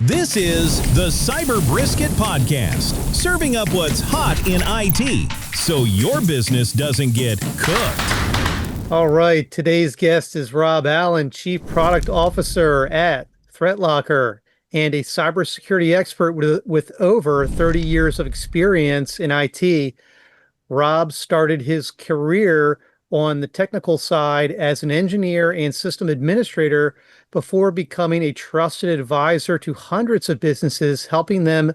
This is the Cyber Brisket Podcast, serving up what's hot in IT so your business doesn't get cooked. All right, today's guest is Rob Allen, Chief Product Officer at ThreatLocker and a cybersecurity expert with over 30 years of experience in IT. Rob started his career on the technical side as an engineer and system administrator before becoming a trusted advisor to hundreds of businesses, helping them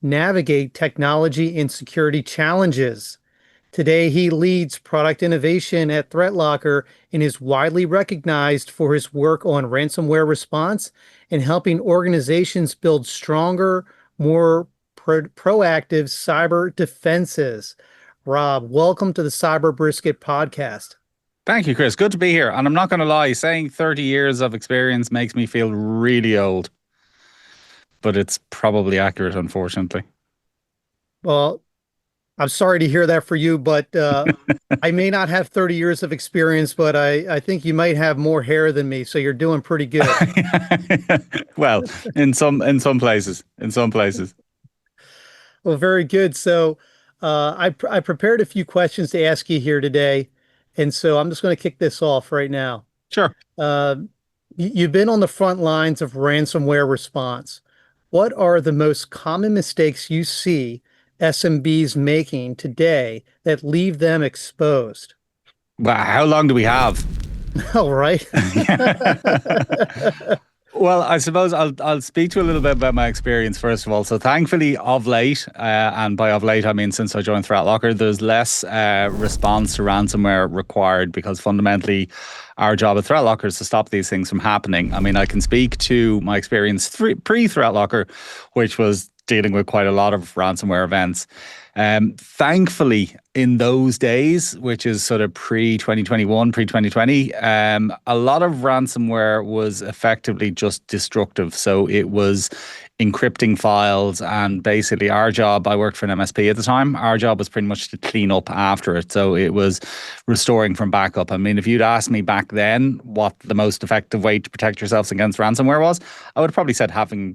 navigate technology and security challenges. Today, he leads product innovation at ThreatLocker and is widely recognized for his work on ransomware response and helping organizations build stronger, more proactive cyber defenses. Rob, welcome to the Cyber Brisket Podcast. Thank you, Chris. Good to be here. And I'm not going to lie, saying 30 years of experience makes me feel really old. But it's probably accurate, unfortunately. Well, I'm sorry to hear that for you, but I may not have 30 years of experience, but I think you might have more hair than me, so you're doing pretty good. Well, in some places. Well, very good. So I prepared a few questions to ask you here today, and so I'm just going to kick this off right now. Sure. You've been on the front lines of ransomware response. What are the most common mistakes you see SMBs making today that leave them exposed? Well, how long do we have? All right. Well, I suppose I'll speak to you a little bit about my experience first of all. So thankfully of late, and by of late I mean since I joined ThreatLocker, there's less response to ransomware required because fundamentally our job at ThreatLocker is to stop these things from happening. I mean, I can speak to my experience pre-ThreatLocker, which was dealing with quite a lot of ransomware events. Thankfully, in those days, which is sort of pre-2021, pre-2020, a lot of ransomware was effectively just destructive. So it was encrypting files, and basically our job, I worked for an MSP at the time, our job was pretty much to clean up after it. So it was restoring from backup. I mean, if you'd asked me back then what the most effective way to protect yourselves against ransomware was, I would have probably said having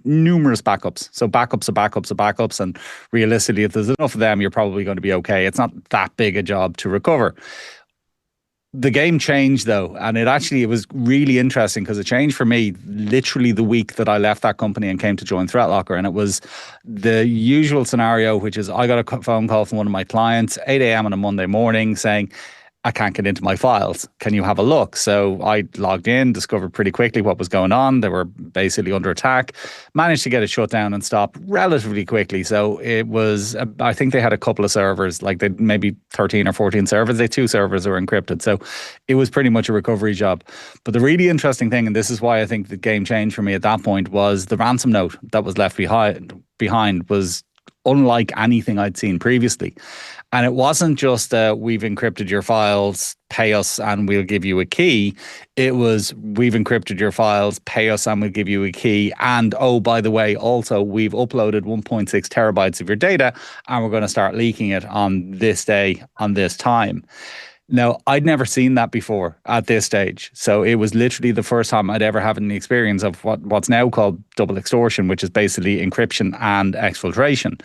numerous backups. So backups of backups of backups, and realistically, if there's enough of them, you're probably going to be okay. It's not that big a job to recover. The game changed though, and it was really interesting because it changed for me literally the week that I left that company and came to join ThreatLocker. And it was the usual scenario, which is I got a phone call from one of my clients, 8 a.m. on a Monday morning saying, I can't get into my files. Can you have a look? So I logged in, discovered pretty quickly what was going on. They were basically under attack, managed to get it shut down and stopped relatively quickly. So it was, I think they had a couple of servers, like they maybe 13 or 14 servers. They 2 servers were encrypted. So it was pretty much a recovery job. But the really interesting thing, and this is why I think the game changed for me at that point, was the ransom note that was left behind was unlike anything I'd seen previously. And it wasn't just we've encrypted your files, pay us and we'll give you a key. It was we've encrypted your files, pay us and we'll give you a key. And oh, by the way, also we've uploaded 1.6 terabytes of your data and we're going to start leaking it on this day, on this time. Now, I'd never seen that before at this stage. So it was literally the first time I'd ever had any experience of what's now called double extortion, which is basically encryption and exfiltration.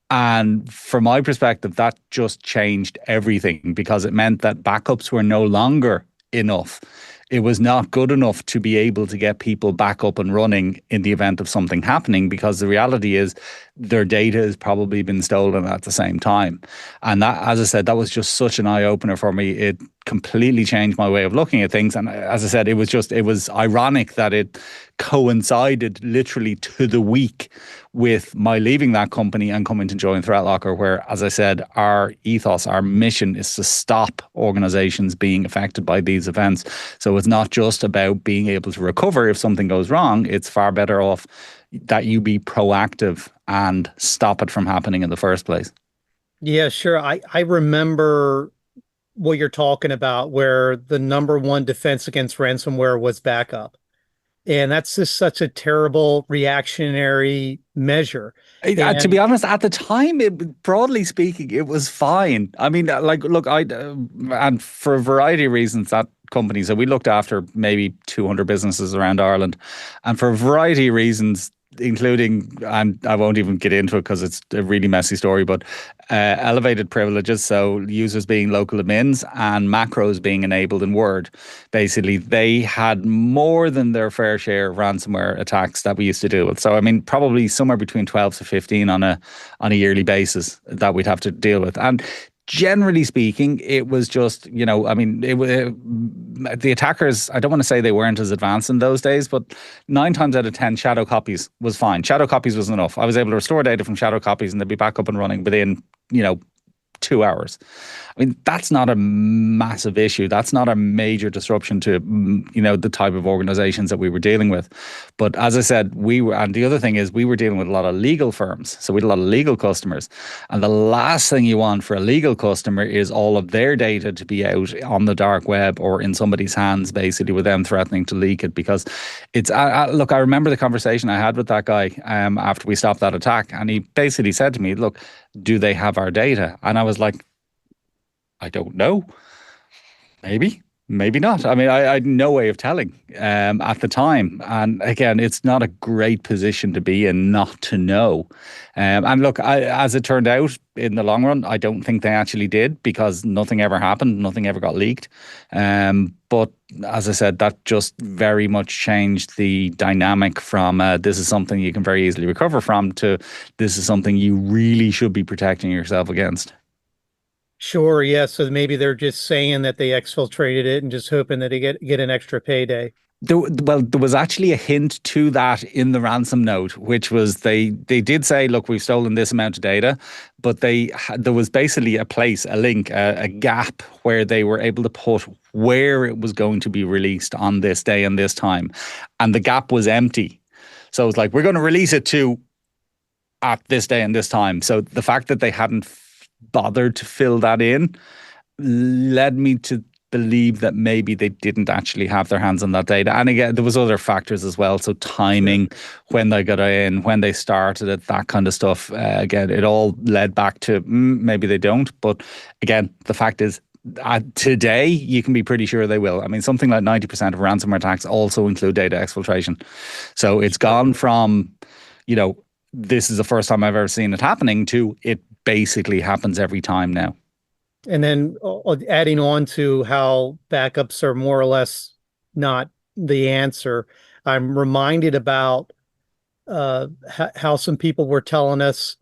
And from my perspective, that just changed everything because it meant that backups were no longer enough. It was not good enough to be able to get people back up and running in the event of something happening, because the reality is their data has probably been stolen at the same time. And that, as I said, that was just such an eye-opener for me. It completely changed my way of looking at things. And as I said, it was ironic that it coincided literally to the week with my leaving that company and coming to join ThreatLocker, where, as I said, our ethos, our mission is to stop organizations being affected by these events. So it's not just about being able to recover if something goes wrong. It's far better off that you be proactive and stop it from happening in the first place. Yeah, sure. I remember what you're talking about, where the number one defense against ransomware was backup. And that's just such a terrible reactionary measure. To be honest, at the time, broadly speaking, it was fine. I mean, like, look, and for a variety of reasons, that companies. So we looked after maybe 200 businesses around Ireland. And for a variety of reasons, including, and I won't even get into it because it's a really messy story, but elevated privileges, so users being local admins and macros being enabled in Word. Basically, they had more than their fair share of ransomware attacks that we used to deal with. So, I mean, probably somewhere between 12 to 15 on a yearly basis that we'd have to deal with. And generally speaking, it was just, I mean, the attackers, I don't want to say they weren't as advanced in those days, but 9 times out of 10, shadow copies was fine. Shadow copies was enough. I was able to restore data from shadow copies and they'd be back up and running within, 2 hours. I mean, that's not a massive issue. That's not a major disruption to, the type of organizations that we were dealing with. But as I said, and the other thing is we were dealing with a lot of legal firms. So we had a lot of legal customers. And the last thing you want for a legal customer is all of their data to be out on the dark web or in somebody's hands, basically, with them threatening to leak it. Because it's, look, I remember the conversation I had with that guy after we stopped that attack. And he basically said to me, look, do they have our data? And I was like, I don't know. Maybe not. I mean, I had no way of telling at the time. And again, it's not a great position to be in not to know. And look, as it turned out, in the long run, I don't think they actually did because nothing ever happened. Nothing ever got leaked. But as I said, that just very much changed the dynamic from this is something you can very easily recover from to this is something you really should be protecting yourself against. Sure, yeah. So maybe they're just saying that they exfiltrated it and just hoping that they get an extra payday. There was actually a hint to that in the ransom note, which was they did say, look, we've stolen this amount of data, but there was basically a link, a gap where they were able to put where it was going to be released on this day and this time. And the gap was empty. So it's like, we're going to release it to at this day and this time. So the fact that they hadn't bothered to fill that in led me to believe that maybe they didn't actually have their hands on that data. And again, there was other factors as well. So timing, when they got in, when they started it, that kind of stuff. Again, it all led back to maybe they don't. But again, the fact is, today, you can be pretty sure they will. I mean, something like 90% of ransomware attacks also include data exfiltration. So it's gone from, this is the first time I've ever seen it happening to it basically happens every time now. And then adding on to how backups are more or less not the answer, I'm reminded about how some people were telling us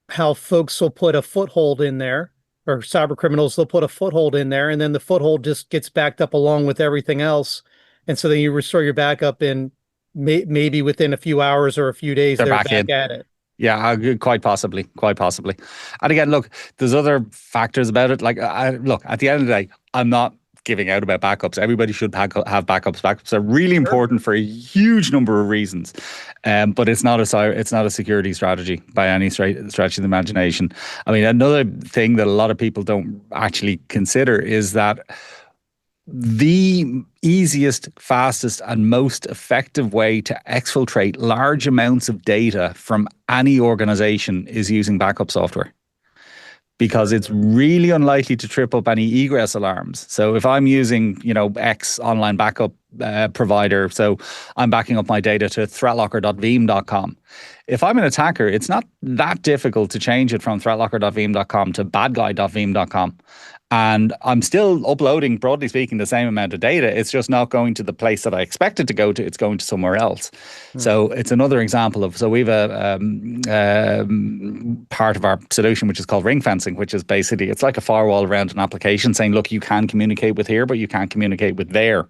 how folks will put a foothold in there, or cyber criminals, they'll put a foothold in there, and then the foothold just gets backed up along with everything else. And so then you restore your backup in maybe within a few hours or a few days, they're back at it. Yeah, quite possibly. And again, look, there's other factors about it. Like, look, at the end of the day, I'm not giving out about backups. Everybody should have backups. Backups are really important for a huge number of reasons, but it's not a security strategy by any stretch of the imagination. I mean, another thing that a lot of people don't actually consider is that the easiest, fastest, and most effective way to exfiltrate large amounts of data from any organization is using backup software, because it's really unlikely to trip up any egress alarms. So if I'm using, X online backup provider, so I'm backing up my data to ThreatLocker.veeam.com. If I'm an attacker, it's not that difficult to change it from ThreatLocker.veeam.com to badguy.veeam.com. And I'm still uploading, broadly speaking, the same amount of data. It's just not going to the place that I expect it to go to. It's going to somewhere else. So it's another example of, so we've a part of our solution, which is called ring fencing, which is basically, it's like a firewall around an application saying, look, you can communicate with here, but you can't communicate with there,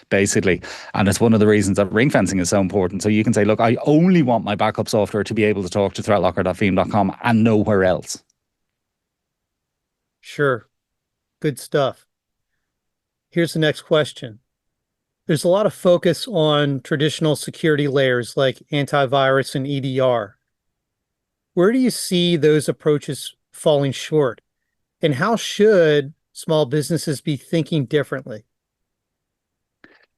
basically. And it's one of the reasons that ring fencing is so important. So you can say, look, I only want my backup software to be able to talk to ThreatLocker.veeam.com and nowhere else. Sure. Good stuff. Here's the next question. There's a lot of focus on traditional security layers like antivirus and EDR. Where do you see those approaches falling short? And how should small businesses be thinking differently?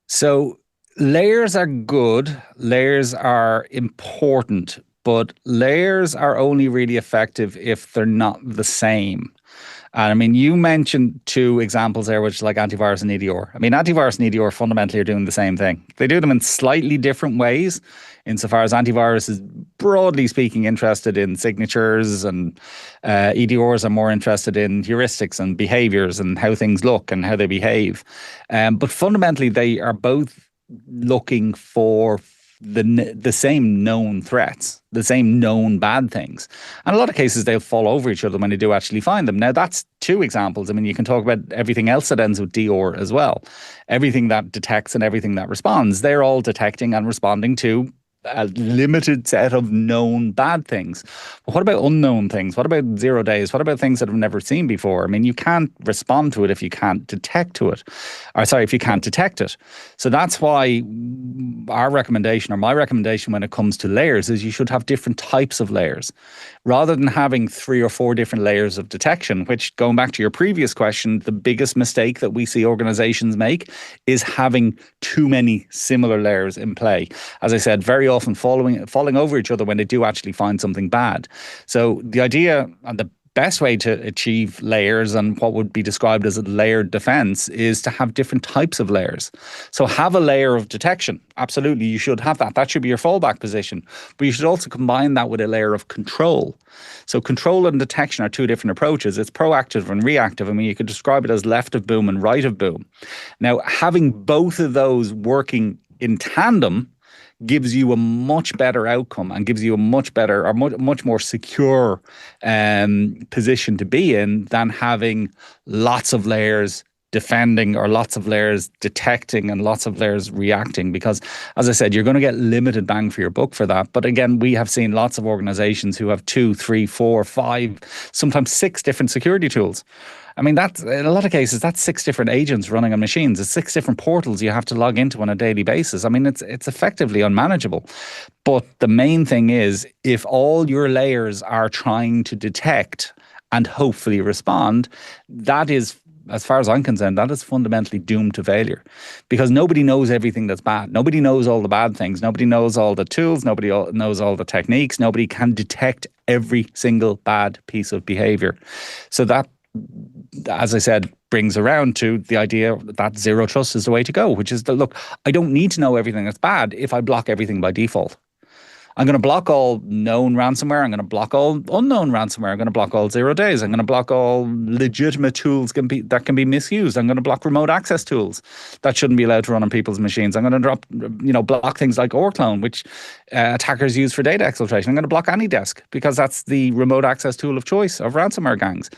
So layers are good. Layers are important, but layers are only really effective if they're not the same. And I mean, you mentioned two examples there, which is like antivirus and EDR. I mean, antivirus and EDR fundamentally are doing the same thing. They do them in slightly different ways, insofar as antivirus is, broadly speaking, interested in signatures, and EDRs are more interested in heuristics and behaviors and how things look and how they behave. But fundamentally, they are both looking for the same known threats, the same known bad things. And a lot of cases, they'll fall over each other when they do actually find them. Now, that's two examples. I mean, you can talk about everything else that ends with DR as well. Everything that detects and everything that responds, they're all detecting and responding to a limited set of known bad things. But what about unknown things? What about 0 days? What about things that I've never seen before? I mean, you can't respond to it if you can't detect it. If you can't detect it. So that's why our recommendation, or my recommendation when it comes to layers, is you should have different types of layers. Rather than having 3 or 4 different layers of detection, which, going back to your previous question, the biggest mistake that we see organizations make is having too many similar layers in play. As I said, very often falling over each other when they do actually find something bad. So the idea, and the best way to achieve layers and what would be described as a layered defense, is to have different types of layers. So have a layer of detection. Absolutely, you should have that. That should be your fallback position. But you should also combine that with a layer of control. So control and detection are two different approaches. It's proactive and reactive. I mean, you could describe it as left of boom and right of boom. Now, having both of those working in tandem gives you a much better outcome and gives you a much better, or much more secure position to be in, than having lots of layers defending, or lots of layers detecting, and lots of layers reacting. Because, as I said, you're going to get limited bang for your buck for that. But again, we have seen lots of organizations who have 2, 3, 4, 5, sometimes 6 different security tools. I mean, that's, in a lot of cases, that's 6 different agents running on machines. It's 6 different portals you have to log into on a daily basis. I mean, it's effectively unmanageable. But the main thing is, if all your layers are trying to detect and hopefully respond, that is, as far as I'm concerned, that is fundamentally doomed to failure, because nobody knows everything that's bad. Nobody knows all the bad things. Nobody knows all the tools. Nobody knows all the techniques. Nobody can detect every single bad piece of behavior. So that, as I said, brings around to the idea that zero trust is the way to go, which is that, look, I don't need to know everything that's bad if I block everything by default. I'm going to block all known ransomware. I'm going to block all unknown ransomware. I'm going to block all 0 days. I'm going to block all legitimate tools that can be misused. I'm going to block remote access tools that shouldn't be allowed to run on people's machines. I'm going to block things like Orclone, which attackers use for data exfiltration. I'm going to block AnyDesk, because that's the remote access tool of choice of ransomware gangs.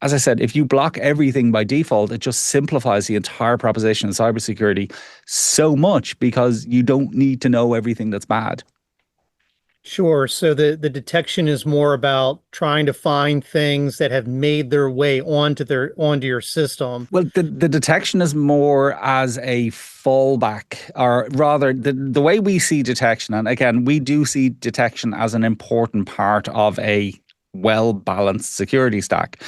As I said, if you block everything by default, it just simplifies the entire proposition of cybersecurity so much, because you don't need to know everything that's bad. Sure. So the detection is more about trying to find things that have made their way onto your system. Well, the detection is more as a fallback, or rather the way we see detection. And again, we do see detection as an important part of a well-balanced security stack.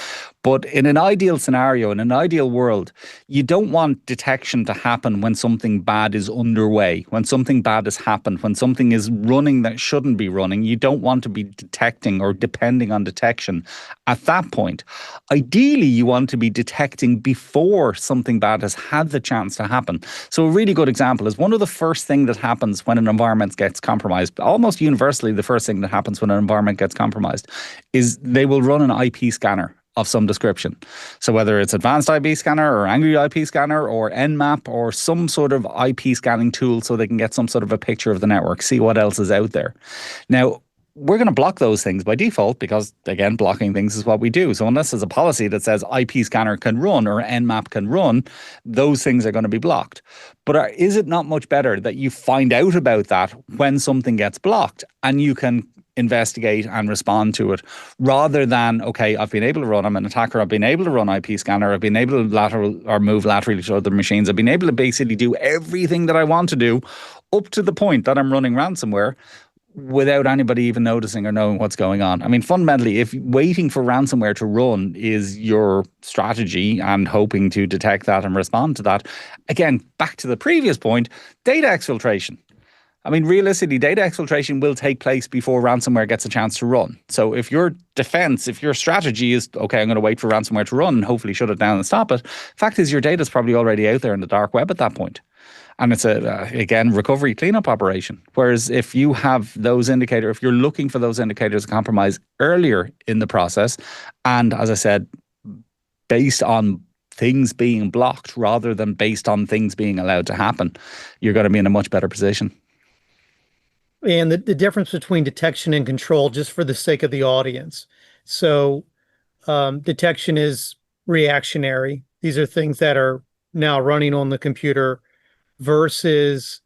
But in an ideal scenario, in an ideal world, you don't want detection to happen when something bad is underway, when something bad has happened, when something is running that shouldn't be running. You don't want to be detecting or depending on detection at that point. Ideally, you want to be detecting before something bad has had the chance to happen. So a really good example is, one of the first things that happens when an environment gets compromised, almost universally the first thing that happens when an environment gets compromised, is they will run an IP scanner of some description. So whether it's advanced IP scanner or angry IP scanner or Nmap or some sort of IP scanning tool, so they can get some sort of a picture of the network, see what else is out there. Now, we're going to block those things by default, because, again, blocking things is what we do. So unless there's a policy that says IP scanner can run or Nmap can run, those things are going to be blocked. But is it not much better that you find out about that when something gets blocked, and you can investigate and respond to it, rather than, okay, I'm an attacker, I've been able to run IP scanner, I've been able to move laterally to other machines, I've been able to basically do everything that I want to do up to the point that I'm running ransomware without anybody even noticing or knowing what's going on. I mean, fundamentally, if waiting for ransomware to run is your strategy and hoping to detect that and respond to that, again, back to the previous point, data exfiltration. I mean, realistically, data exfiltration will take place before ransomware gets a chance to run. So if your defense, if your strategy is, okay, I'm going to wait for ransomware to run and hopefully shut it down and stop it, fact is your data is probably already out there in the dark web at that point. And it's again, recovery cleanup operation. Whereas if you have those indicators, if you're looking for those indicators of compromise earlier in the process, and as I said, based on things being blocked rather than based on things being allowed to happen, you're going to be in a much better position. And the difference between detection and control, just for the sake of the audience. So detection is reactionary. These are things that are now running on the computer versus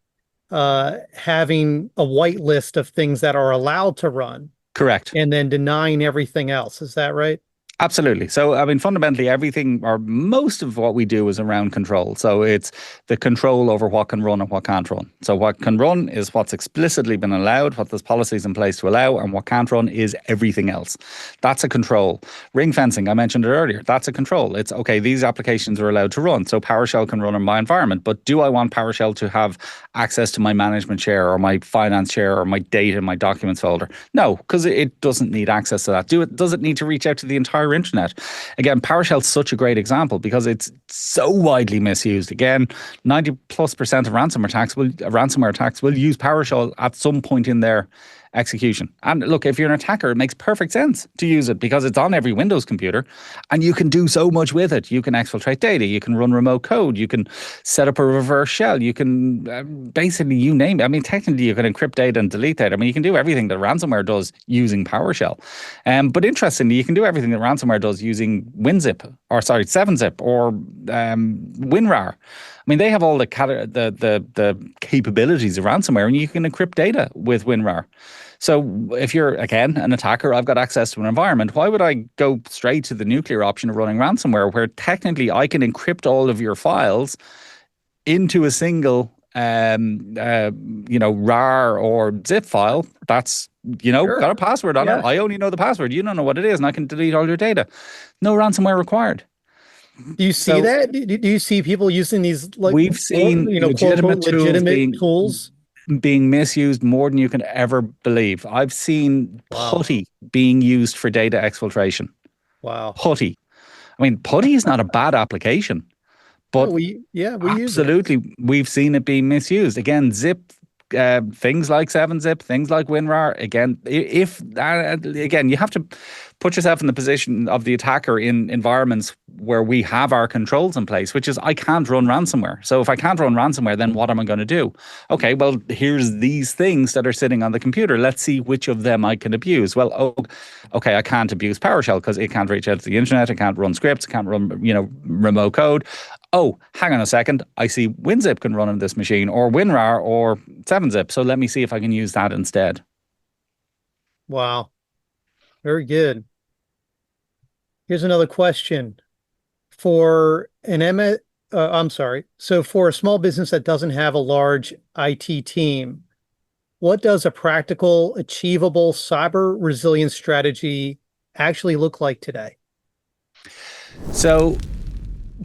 having a whitelist of things that are allowed to run. Correct. And then denying everything else. Is that right? Absolutely. So, I mean, fundamentally, everything or most of what we do is around control. So it's the control over what can run and what can't run. So what can run is what's explicitly been allowed, what there's policies in place to allow, and what can't run is everything else. That's a control. Ring fencing, I mentioned it earlier, that's a control. It's, okay, these applications are allowed to run. So PowerShell can run in my environment, but do I want PowerShell to have access to my management share or my finance share or my data in my documents folder? No, because it doesn't need access to that. Does it need to reach out to the entire internet? Again, PowerShell is such a great example because it's so widely misused. Again, 90+% of ransomware attacks will use PowerShell at some point in their execution. And look, if you're an attacker, it makes perfect sense to use it because it's on every Windows computer and you can do so much with it. You can exfiltrate data, you can run remote code, you can set up a reverse shell, you can basically, you name it. I mean, technically you can encrypt data and delete data. I mean, you can do everything that ransomware does using PowerShell. But interestingly, you can do everything that ransomware does using 7-zip or WinRAR. I mean, they have all the capabilities of ransomware, and you can encrypt data with WinRAR. So if you're, again, an attacker, I've got access to an environment, why would I go straight to the nuclear option of running ransomware, where technically I can encrypt all of your files into a single RAR or zip file that's, sure, got a password on it. I only know the password. You don't know what it is, and I can delete all your data. No ransomware required. Do you see that? Do you see people using these, like, we've seen legitimate tools being misused more than you can ever believe? I've seen putty being used for data exfiltration. Wow. Putty. I mean, putty is not a bad application, but we absolutely use it. We've seen it being misused. Again, zip. Things like 7-zip, things like WinRAR. Again, you have to put yourself in the position of the attacker in environments where we have our controls in place, which is I can't run ransomware. So if I can't run ransomware, then what am I going to do? Okay, well, here's these things that are sitting on the computer. Let's see which of them I can abuse. Well, okay, I can't abuse PowerShell because it can't reach out to the internet. It can't run scripts. It can't run, remote code. Oh, hang on a second. I see WinZip can run on this machine, or WinRAR, or 7-zip. So let me see if I can use that instead. Wow. Very good. Here's another question. For for a small business that doesn't have a large IT team, what does a practical, achievable cyber resilience strategy actually look like today? So,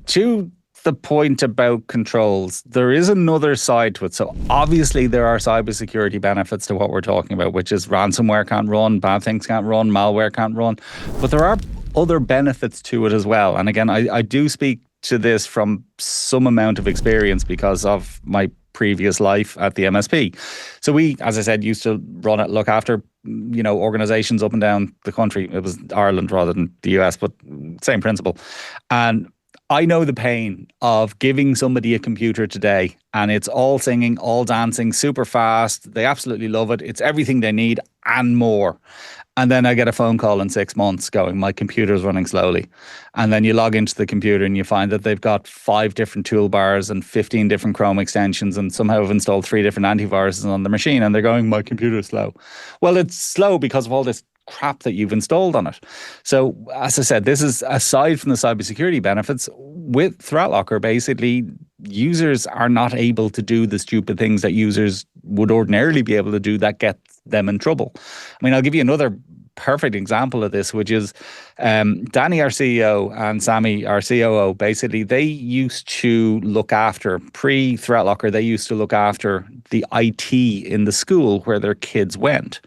to the point about controls, there is another side to it. So obviously there are cybersecurity benefits to what we're talking about, which is ransomware can't run, bad things can't run, malware can't run. But there are other benefits to it as well. And again, I do speak to this from some amount of experience because of my previous life at the MSP. So we, as I said, used to look after organizations up and down the country. It was Ireland rather than the US, but same principle. And I know the pain of giving somebody a computer today and it's all singing, all dancing, super fast. They absolutely love it. It's everything they need and more. And then I get a phone call in 6 months going, my computer's running slowly. And then you log into the computer and you find that they've got 5 different toolbars and 15 different Chrome extensions and somehow have installed 3 different antiviruses on the machine. And they're going, my computer's slow. Well, it's slow because of all this crap that you've installed on it. So as I said, this is aside from the cybersecurity benefits. With ThreatLocker, basically, users are not able to do the stupid things that users would ordinarily be able to do that get them in trouble. I mean, I'll give you another perfect example of this, which is Danny, our CEO, and Sammy, our COO, basically, they used to look after, pre-ThreatLocker, they used to look after the IT in the school where their kids went.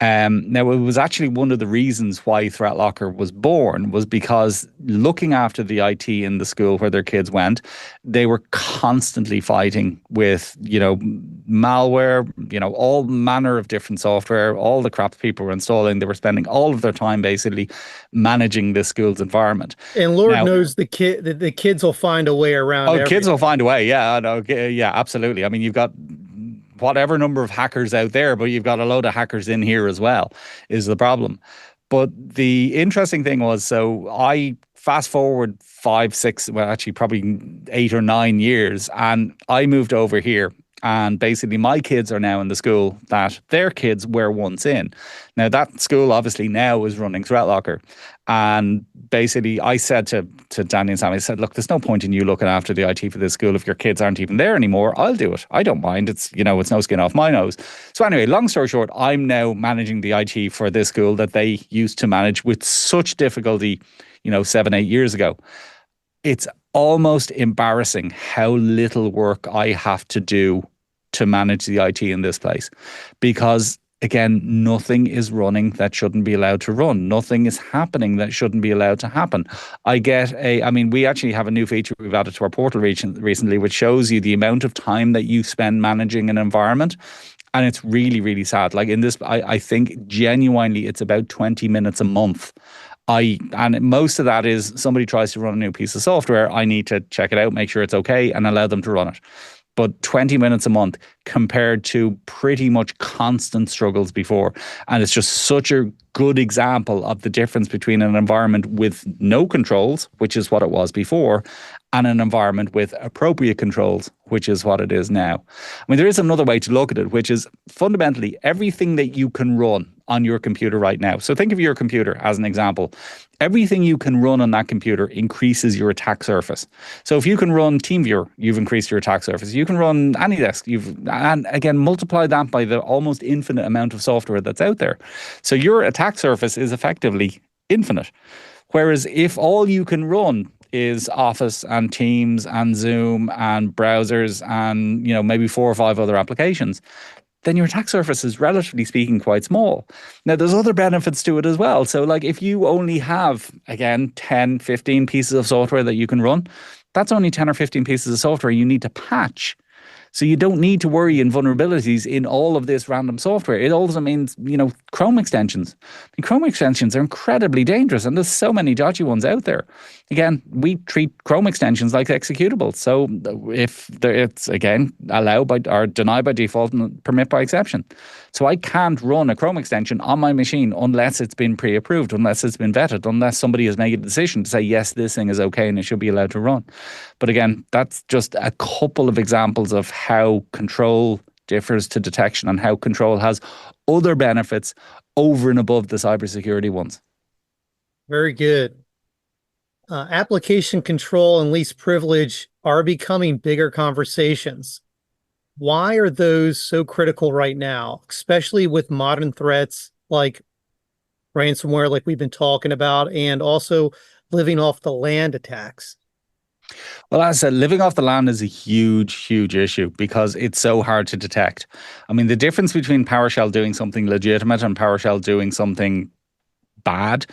Now, it was actually one of the reasons why ThreatLocker was born, was because looking after the IT in the school where their kids went, they were constantly fighting with, malware, all manner of different software, all the crap people were installing. They were spending all of their time basically managing the school's environment. And Lord knows the kids will find a way around. Oh, kids will find a way. Yeah, no, yeah, absolutely. I mean, you've got whatever number of hackers out there, but you've got a load of hackers in here as well, is the problem. But the interesting thing was, so I fast forward 5, 6, well, actually probably 8 or 9 years, and I moved over here. And basically, my kids are now in the school that their kids were once in. Now, that school obviously now is running ThreatLocker. And basically, I said to Danny and Sammy, I said, look, there's no point in you looking after the IT for this school if your kids aren't even there anymore. I'll do it. I don't mind. It's, it's no skin off my nose. So anyway, long story short, I'm now managing the IT for this school that they used to manage with such difficulty, 7, 8 years ago. It's almost embarrassing how little work I have to do to manage the IT in this place, because again, nothing is running that shouldn't be allowed to run. Nothing is happening that shouldn't be allowed to happen. We actually have a new feature we've added to our portal recently, which shows you the amount of time that you spend managing an environment. And it's really, really sad. Like in this, I think genuinely it's about 20 minutes a month. And most of that is somebody tries to run a new piece of software. I need to check it out, make sure it's okay, and allow them to run it. But 20 minutes a month compared to pretty much constant struggles before. And it's just such a good example of the difference between an environment with no controls, which is what it was before, and an environment with appropriate controls, which is what it is now. I mean, there is another way to look at it, which is fundamentally everything that you can run on your computer right now. So think of your computer as an example. Everything you can run on that computer increases your attack surface. So if you can run TeamViewer, you've increased your attack surface. You can run AnyDesk, and again, multiply that by the almost infinite amount of software that's out there. So your attack surface is effectively infinite. Whereas if all you can run is Office and Teams and Zoom and browsers and, maybe 4 or 5 other applications, then your attack surface is, relatively speaking, quite small. Now, there's other benefits to it as well. So like if you only have, again, 10, 15 pieces of software that you can run, that's only 10 or 15 pieces of software you need to patch. So you don't need to worry in vulnerabilities in all of this random software. It also means, Chrome extensions. Chrome extensions are incredibly dangerous, and there's so many dodgy ones out there. Again, we treat Chrome extensions like executables. So if it's, again, allowed by or denied by default and permit by exception. So I can't run a Chrome extension on my machine unless it's been pre-approved, unless it's been vetted, unless somebody has made a decision to say, yes, this thing is okay and it should be allowed to run. But again, that's just a couple of examples of how control differs to detection and how control has other benefits over and above the cybersecurity ones. Very good. Application control and least privilege are becoming bigger conversations. Why are those so critical right now, especially with modern threats like ransomware, like we've been talking about, and also living off the land attacks? Well, as I said, living off the land is a huge, huge issue because it's so hard to detect. I mean, the difference between PowerShell doing something legitimate and PowerShell doing something bad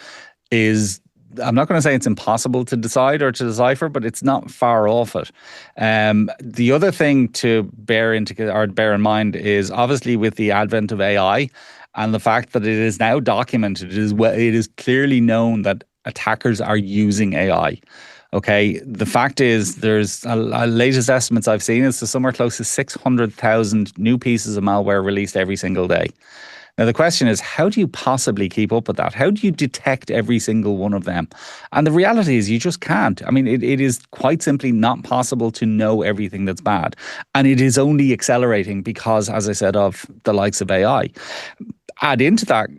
is, I'm not going to say it's impossible to decide or to decipher, but it's not far off it. The other thing to bear in mind is obviously with the advent of AI and the fact that it is now documented, it is clearly known that attackers are using AI. Okay, the fact is there's latest estimates I've seen is somewhere close to 600,000 new pieces of malware released every single day. Now, the question is, how do you possibly keep up with that? How do you detect every single one of them? And the reality is you just can't. I mean, it is quite simply not possible to know everything that's bad. And it is only accelerating because, as I said, of the likes of AI. Add into that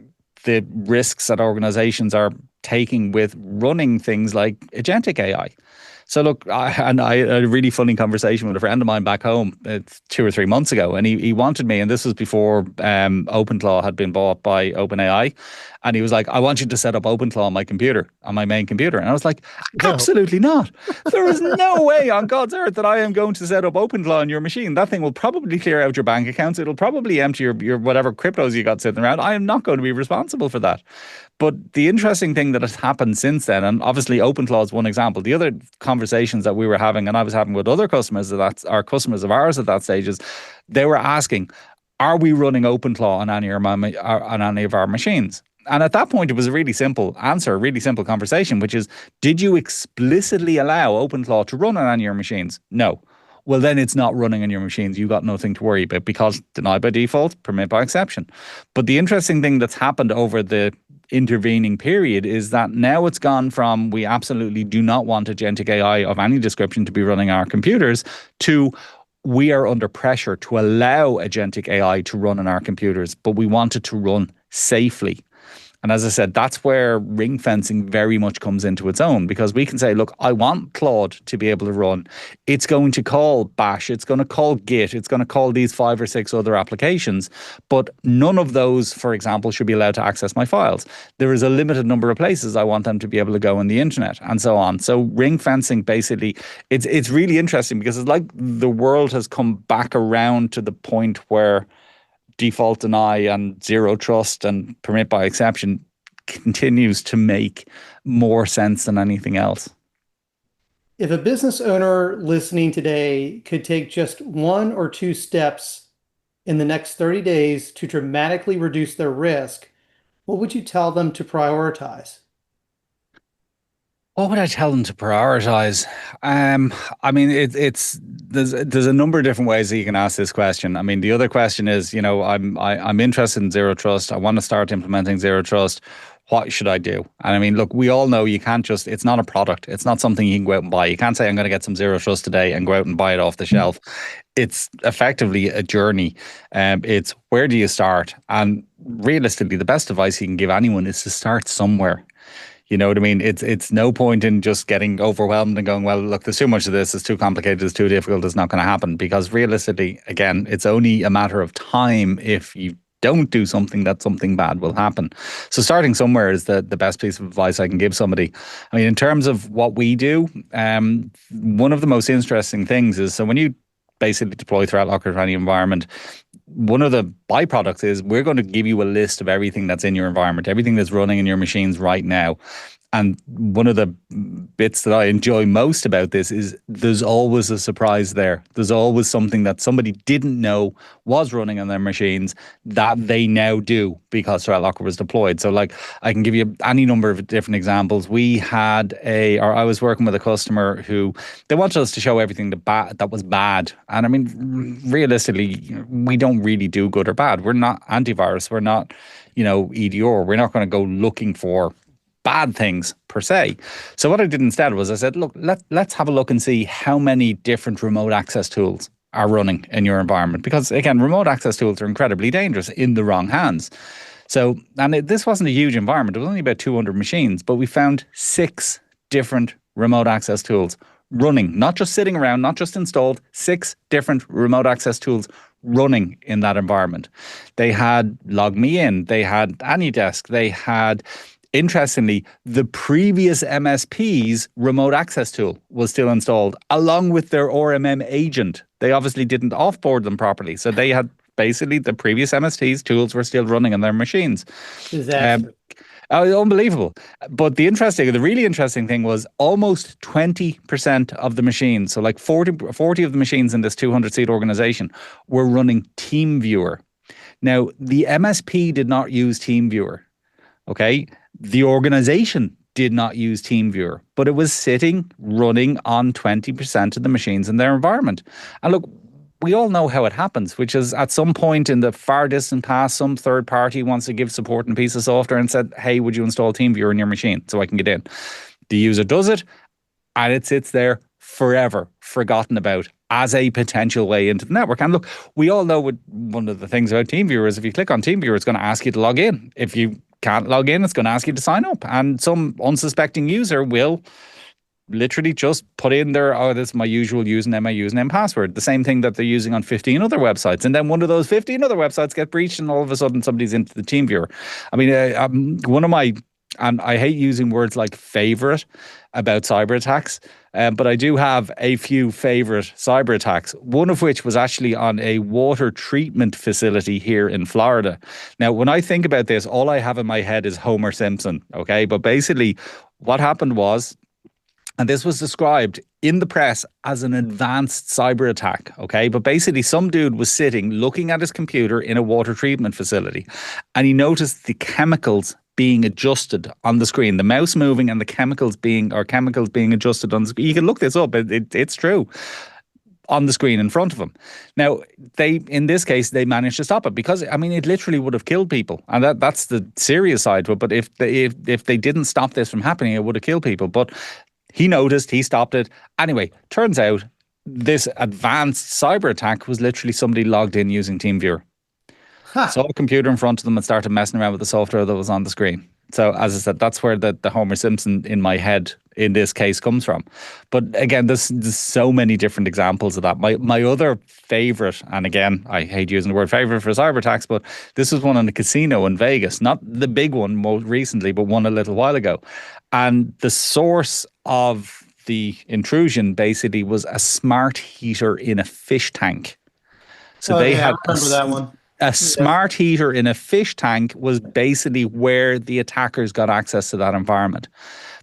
the risks that organizations are taking with running things like agentic AI. So look, I had a really funny conversation with a friend of mine back home 2 or 3 months ago, and he wanted me, and this was before OpenClaw had been bought by OpenAI, and he was like, "I want you to set up OpenClaw on my computer, on my main computer," and I was like, No. "Absolutely not! There is no way on God's earth that I am going to set up OpenClaw on your machine. That thing will probably clear out your bank accounts. It'll probably empty your whatever cryptos you got sitting around. I am not going to be responsible for that." But the interesting thing that has happened since then, and obviously OpenClaw is one example. The other conversations that we were having, and I was having with other customers that are customers of ours at that stage, is they were asking, "Are we running OpenClaw on any of our machines?" And at that point, it was a really simple answer, a really simple conversation, which is, did you explicitly allow OpenClaw to run on any of your machines? No. Well, then it's not running on your machines. You got nothing to worry about, because deny by default, permit by exception. But the interesting thing that's happened over the intervening period is that now it's gone from, we absolutely do not want agentic AI of any description to be running our computers, to we are under pressure to allow agentic AI to run on our computers, but we want it to run safely. And as I said, that's where ring fencing very much comes into its own, because we can say, look, I want Claude to be able to run. It's going to call Bash, it's going to call Git, it's going to call these 5 or 6 other applications, but none of those, for example, should be allowed to access my files. There is a limited number of places I want them to be able to go on the internet, and so on. So ring fencing, basically, it's really interesting, because it's like the world has come back around to the point where default deny and zero trust and permit by exception continues to make more sense than anything else. If a business owner listening today could take just 1 or 2 steps in the next 30 days to dramatically reduce their risk, what would you tell them to prioritize? What would I tell them to prioritize? I mean, there's a number of different ways that you can ask this question. I mean, the other question is, I'm interested in zero trust. I want to start implementing zero trust. What should I do? And I mean, look, we all know you can't just, it's not a product. It's not something you can go out and buy. You can't say, I'm going to get some zero trust today and go out and buy it off the shelf. It's effectively a journey. It's, where do you start? And realistically, the best advice you can give anyone is to start somewhere. You know what I mean? It's no point in just getting overwhelmed and going, well, look, there's too much of this, it's too complicated, it's too difficult, it's not going to happen. Because realistically, again, it's only a matter of time. If you don't do something, that something bad will happen. So starting somewhere is the best piece of advice I can give somebody. I mean, in terms of what we do, one of the most interesting things is, so when you basically deploy ThreatLocker to any environment, one of the byproducts is we're going to give you a list of everything that's in your environment, everything that's running in your machines right now. And one of the bits that I enjoy most about this is there's always a surprise there. There's always something that somebody didn't know was running on their machines that they now do because ThreatLocker was deployed. So like, I can give you any number of different examples. I was working with a customer who, they wanted us to show everything that was bad. And I mean, realistically, we don't really do good or bad. We're not antivirus. We're not, EDR. We're not going to go looking for bad things per se. So what I did instead was I said, look, let's have a look and see how many different remote access tools are running in your environment. Because again, remote access tools are incredibly dangerous in the wrong hands. So, and this wasn't a huge environment. It was only about 200 machines, but we found 6 different remote access tools running, not just sitting around, not just installed, 6 different remote access tools running in that environment. They had LogMeIn, they had AnyDesk, they had, interestingly, the previous MSP's remote access tool was still installed, along with their RMM agent. They obviously didn't offboard them properly. So they had basically the previous MSP's tools were still running on their machines. Disaster. Unbelievable. But the really interesting thing was almost 20% of the machines, so like 40 of the machines in this 200-seat organization were running TeamViewer. Now, the MSP did not use TeamViewer, okay? The organization did not use TeamViewer, but it was running on 20% of the machines in their environment. And look, we all know how it happens, which is at some point in the far distant past, some third party wants to give support and piece of software and said, hey, would you install TeamViewer in your machine so I can get in? The user does it, and it sits there forever, forgotten about as a potential way into the network. And look, we all know one of the things about TeamViewer is if you click on TeamViewer, it's going to ask you to log in. If you can't log in, it's going to ask you to sign up. And some unsuspecting user will literally just put in their, oh, this is my usual username, my username password, the same thing that they're using on 15 other websites. And then one of those 15 other websites get breached and all of a sudden somebody's into the team viewer. I mean, one of my, and I hate using words like favorite about cyber attacks, but I do have a few favorite cyber attacks, one of which was actually on a water treatment facility here in Florida. Now, when I think about this, all I have in my head is Homer Simpson, okay? But basically what happened was, and this was described in the press as an advanced cyber attack, okay? But basically, some dude was sitting looking at his computer in a water treatment facility, and he noticed the chemicals being adjusted on the screen, the mouse moving and the chemicals being adjusted on the screen. You can look this up, it's true, on the screen in front of him. Now, in this case, they managed to stop it because, I mean, it literally would have killed people. And that's the serious side of it. But if they didn't stop this from happening, it would have killed people. But he noticed, he stopped it. Anyway, turns out this advanced cyber attack was literally somebody logged in using TeamViewer. Saw a computer in front of them and started messing around with the software that was on the screen. So as I said, that's where the Homer Simpson in my head in this case comes from. But again, there's so many different examples of that. My other favorite, and again, I hate using the word favorite for cyber attacks, but this was one in a casino in Vegas, not the big one most recently, but one a little while ago. And the source of the intrusion basically was a smart heater in a fish tank. So they had I remember that one. A smart heater in a fish tank was basically where the attackers got access to that environment.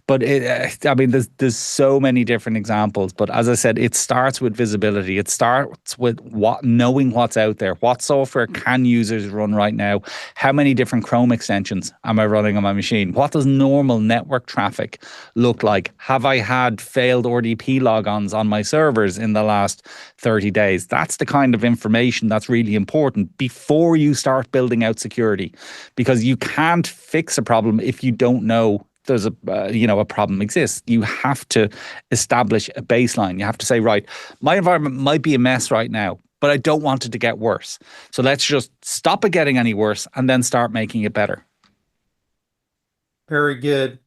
But I mean, there's so many different examples. But as I said, it starts with visibility. It starts with knowing what's out there. What software can users run right now? How many different Chrome extensions am I running on my machine? What does normal network traffic look like? Have I had failed RDP logons on my servers in the last 30 days? That's the kind of information that's really important before you start building out security, because you can't fix a problem if you don't know there's a problem exists. You have to establish a baseline. You have to say, right, my environment might be a mess right now, but I don't want it to get worse. So let's just stop it getting any worse and then start making it better. Very good.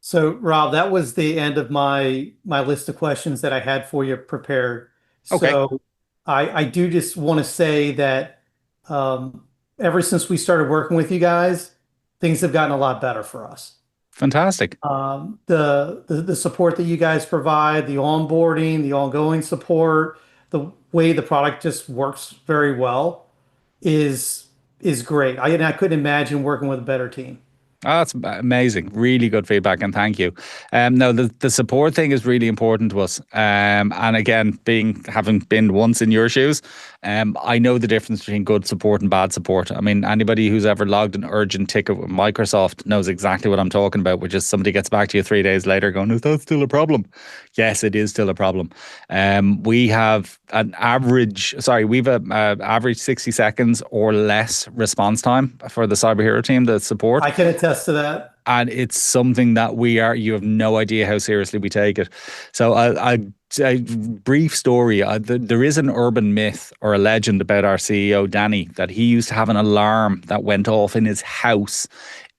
So, Rob, that was the end of my list of questions that I had for you prepared. Okay. So I do just want to say that ever since we started working with you guys, things have gotten a lot better for us. Fantastic. The support that you guys provide, the onboarding, the ongoing support, the way the product just works very well is great. I couldn't imagine working with a better team. Oh, that's amazing. Really good feedback, and thank you. No, the support thing is really important to us. And again, having been once in your shoes, I know the difference between good support and bad support. I mean, anybody who's ever logged an urgent ticket with Microsoft knows exactly what I'm talking about, which is somebody gets back to you 3 days later going, is that still a problem? Yes, it is still a problem. We have an average 60 seconds or less response time for the cyber hero team, the support. I can attest to that. And it's something that you have no idea how seriously we take it. So a brief story. There is an urban myth or a legend about our CEO, Danny, that he used to have an alarm that went off in his house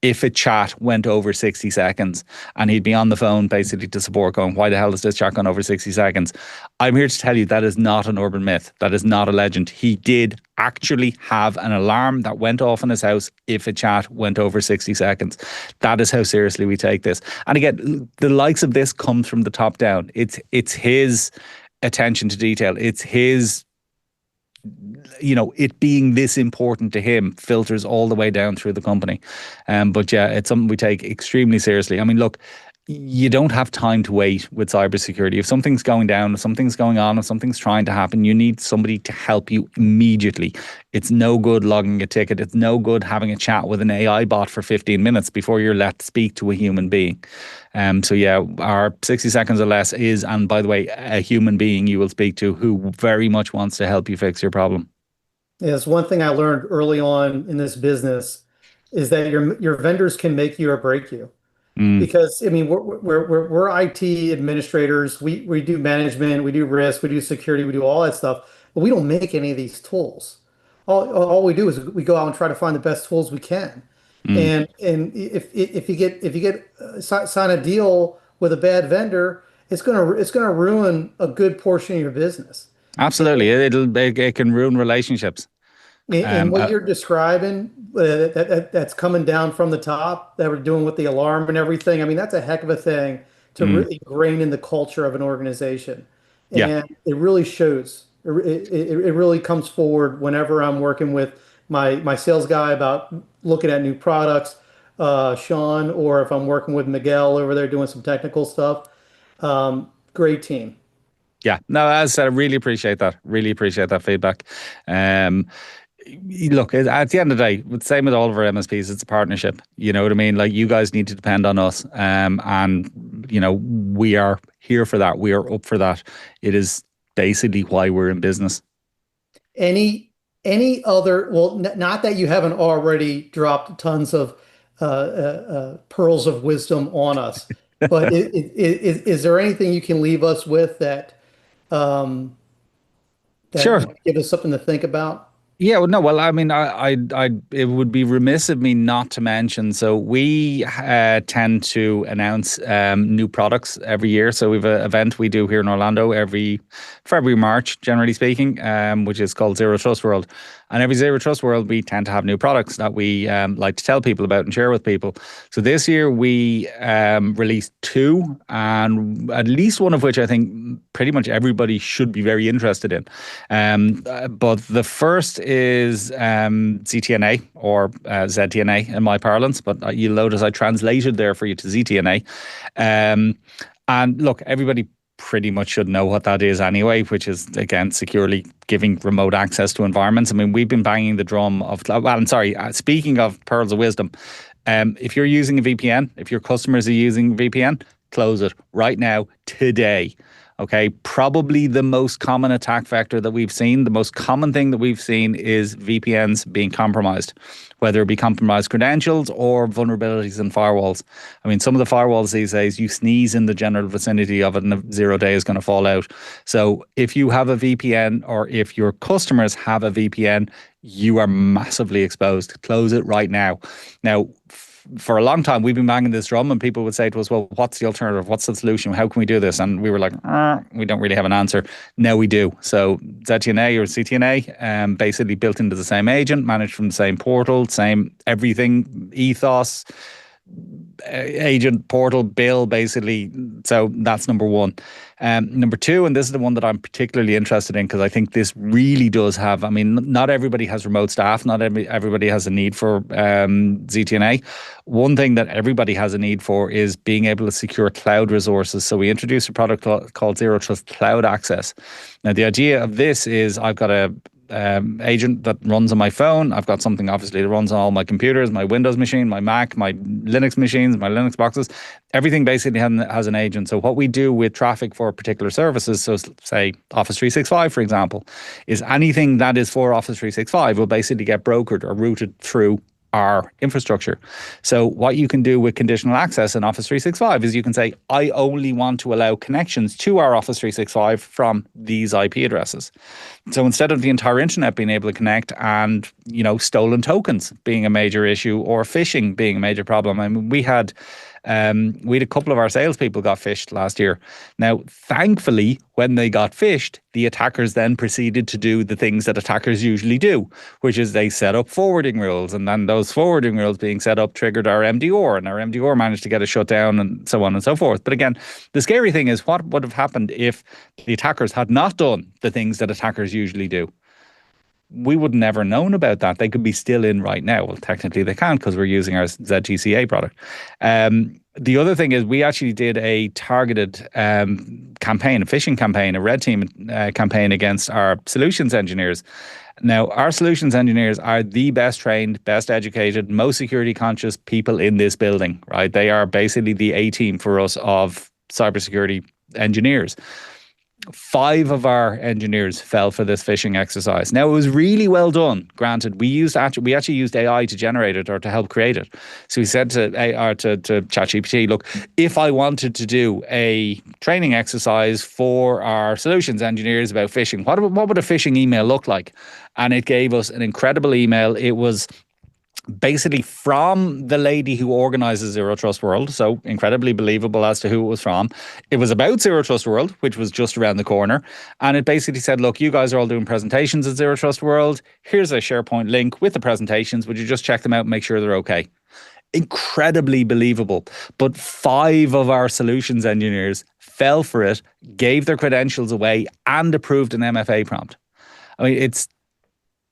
if a chat went over 60 seconds, and he'd be on the phone basically to support going, why the hell has this chat gone over 60 seconds? I'm here to tell you that is not an urban myth. That is not a legend. He did actually have an alarm that went off in his house if a chat went over 60 seconds. That is how seriously we take this. And again, the likes of this comes from the top down. It's his attention to detail. It's his, it being this important to him filters all the way down through the company. But yeah, it's something we take extremely seriously. I mean, look, you don't have time to wait with cybersecurity. If something's going down, if something's going on, if something's trying to happen, you need somebody to help you immediately. It's no good logging a ticket. It's no good having a chat with an AI bot for 15 minutes before you're let speak to a human being. So yeah, our 60 seconds or less is, and by the way, a human being you will speak to who very much wants to help you fix your problem. Yes, one thing I learned early on in this business is that your vendors can make you or break you. Because I mean, we're IT administrators. We do management, we do risk, we do security, we do all that stuff, but we don't make any of these tools. All we do is we go out and try to find the best tools we can. And if you sign a deal with a bad vendor it's gonna ruin a good portion of your business. Absolutely, it can ruin relationships. And Um, what uh, you're describing, that's coming down from the top, that we're doing with the alarm and everything. I mean, that's a heck of a thing to mm, really ingrain in the culture of an organization, yeah, and it really shows. It really comes forward whenever I'm working with my sales guy about looking at new products, Sean, or if I'm working with Miguel over there doing some technical stuff. Great team. yeah. No, as I said, I really appreciate that. Really appreciate that feedback. Um, Look, at the end of the day, same with all of our MSPs, it's a partnership. You know what I mean? Like, you guys need to depend on us, and we are here for that. We are up for that. It is basically why we're in business. Any any other, well, not that you haven't already dropped tons of pearls of wisdom on us, but is there anything you can leave us with um, that Sure. might give us something to think about? Yeah, well, no, well, I mean, it would be remiss of me not to mention. So we tend to announce new products every year. So we have an event we do here in Orlando every February, March, generally speaking, which is called Zero Trust World. And every Zero Trust World, we tend to have new products that we like to tell people about and share with people. So this year we released two, and at least one of which I think pretty much everybody should be very interested in. But the first is ZTNA, or ZTNA in my parlance, but you'll notice I translated there for you to ZTNA. And look, everybody pretty much should know what that is anyway, which is, again, securely giving remote access to environments. I mean, we've been banging the drum of, well, I'm sorry, speaking of pearls of wisdom, if you're using a VPN, if your customers are using VPN, close it right now, today. Okay, probably the most common attack vector that we've seen, the most common thing that we've seen is VPNs being compromised, whether it be compromised credentials or vulnerabilities in firewalls. I mean, some of the firewalls these days, you sneeze in the general vicinity of it and a 0 day is going to fall out. So if you have a VPN, or if your customers have a VPN, you are massively exposed. Close it right now. Now, for a long time, we've been banging this drum, and people would say to us, well, what's the alternative? What's the solution? How can we do this? And we were like, we don't really have an answer. Now we do. So ZTNA or CTNA, basically built into the same agent, managed from the same portal, same everything, ethos, agent, portal, bill, basically. So that's number one. Number two, and this is the one that I'm particularly interested in, because I think this really does have, I mean, not everybody has remote staff, not everybody has a need for ZTNA. One thing that everybody has a need for is being able to secure cloud resources. So we introduced a product called Zero Trust Cloud Access. Now, the idea of this is, I've got a agent that runs on my phone. I've got something obviously that runs on all my computers, my Windows machine, my Mac, my Linux machines, my Linux boxes. Everything basically has an agent. So what we do with traffic for particular services, so say Office 365, for example, is anything that is for Office 365 will basically get brokered or routed through our infrastructure. So what you can do with conditional access in Office 365 is you can say, I only want to allow connections to our Office 365 from these IP addresses. So instead of the entire internet being able to connect, and, stolen tokens being a major issue, or phishing being a major problem. I mean, we had a couple of our salespeople got phished last year. Now, thankfully, when they got phished, the attackers then proceeded to do the things that attackers usually do, which is they set up forwarding rules, and then those forwarding rules being set up triggered our MDR, and our MDR managed to get it shut down, and so on and so forth. But again, the scary thing is, what would have happened if the attackers had not done the things that attackers usually do? We would never known about that. They could be still in right now. Well, technically they can't, because we're using our ZTCA product. The other thing is, we actually did a targeted campaign, a phishing campaign, a red team campaign against our solutions engineers. Now, our solutions engineers are the best trained, best educated, most security conscious people in this building, right? They are basically the A team for us of cybersecurity engineers. 5 of our engineers fell for this phishing exercise. Now, it was really well done. Granted, we actually used AI to generate it, or to help create it. So we said to ChatGPT, look, if I wanted to do a training exercise for our solutions engineers about phishing, what would a phishing email look like? And it gave us an incredible email. It was basically from the lady who organizes Zero Trust World, so incredibly believable as to who it was from. It was about Zero Trust World, which was just around the corner. And it basically said, look, you guys are all doing presentations at Zero Trust World. Here's a SharePoint link with the presentations. Would you just check them out and make sure they're okay? Incredibly believable. But 5 of our solutions engineers fell for it, gave their credentials away, and approved an MFA prompt. I mean, it's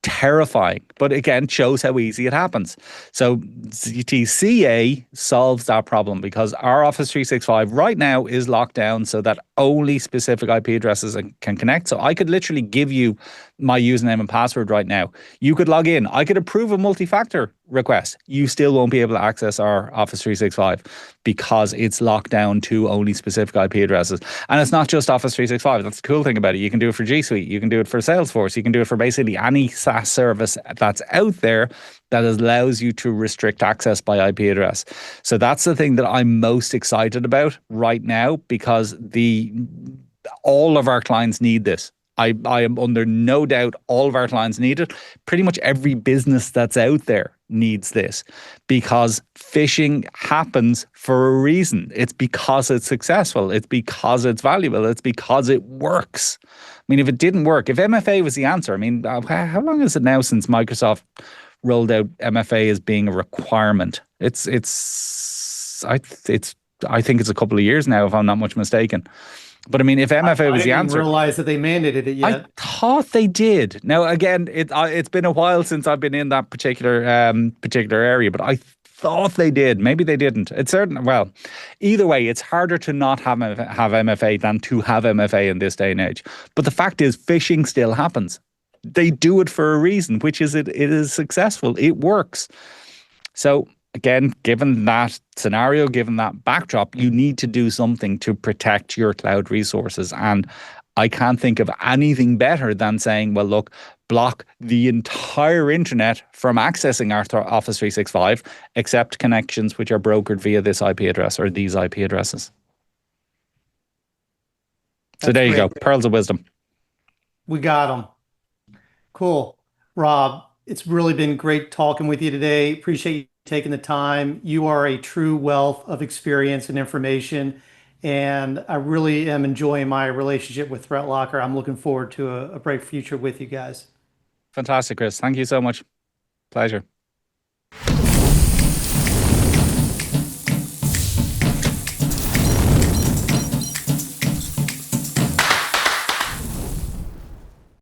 terrifying, but again, shows how easy it happens. So ZTCA solves that problem because our Office 365 right now is locked down so that only specific IP addresses can connect. So I could literally give you my username and password right now. You could log in. I could approve a multi-factor request. You still won't be able to access our Office 365 because it's locked down to only specific IP addresses. And it's not just Office 365. That's the cool thing about it. You can do it for G Suite. You can do it for Salesforce. You can do it for basically any SaaS service that's out there that allows you to restrict access by IP address. So that's the thing that I'm most excited about right now because all of our clients need this. I am under no doubt all of our clients need it. Pretty much every business that's out there needs this because phishing happens for a reason. It's because it's successful. It's because it's valuable. It's because it works. I mean, if it didn't work, if MFA was the answer, I mean, how long is it now since Microsoft rolled out MFA as being a requirement? I think it's a couple of years now, if I'm not much mistaken. But I mean, if MFA was the answer, I didn't realize that they mandated it yet. I thought they did. Now, again, it's been a while since I've been in that particular area, but I thought they did. Maybe they didn't. It's certain. Well, either way, it's harder to not have MFA than to have MFA in this day and age. But the fact is, phishing still happens. They do it for a reason, which is it is successful. It works. So again, given that scenario, given that backdrop, you need to do something to protect your cloud resources. And I can't think of anything better than saying, well, look, block the entire internet from accessing our Office 365, except connections which are brokered via this IP address or these IP addresses. So there you go. Pearls of wisdom. We got them. Cool. Rob, it's really been great talking with you today. Appreciate you taking the time. You are a true wealth of experience and information, and I really am enjoying my relationship with ThreatLocker. I'm looking forward to a bright future with you guys. Fantastic, Chris. Thank you so much. Pleasure.